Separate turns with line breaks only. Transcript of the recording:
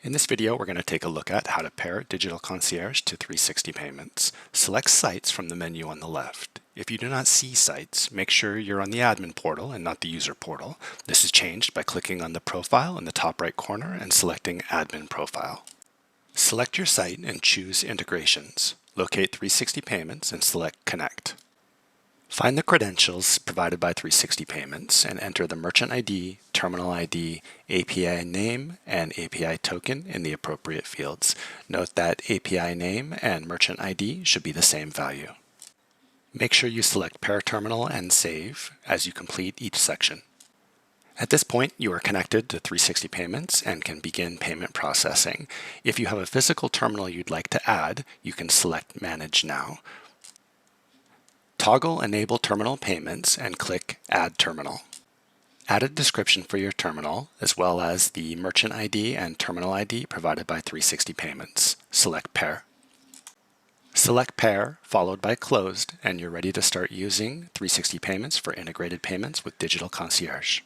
In this video, we're going to take a look at how to pair Digital Concierge to 360 Payments. Select Sites from the menu on the left. If you do not see sites, make sure you're on the admin portal and not the user portal. This is changed by clicking on the profile in the top right corner and selecting Admin Profile. Select your site and choose Integrations. Locate 360 Payments and select Connect. Find the credentials provided by 360 Payments and enter the merchant ID, terminal ID, API name, and API token in the appropriate fields. Note that API name and merchant ID should be the same value. Make sure you select Pair Terminal and Save as you complete each section. At this point, you are connected to 360 Payments and can begin payment processing. If you have a physical terminal you'd like to add, you can select Manage Now. Toggle Enable Terminal Payments and click Add Terminal. Add a description for your terminal, as well as the merchant ID and terminal ID provided by 360 Payments. Select Pair. Select Pair, followed by Closed, and you're ready to start using 360 Payments for integrated payments with Digital Concierge.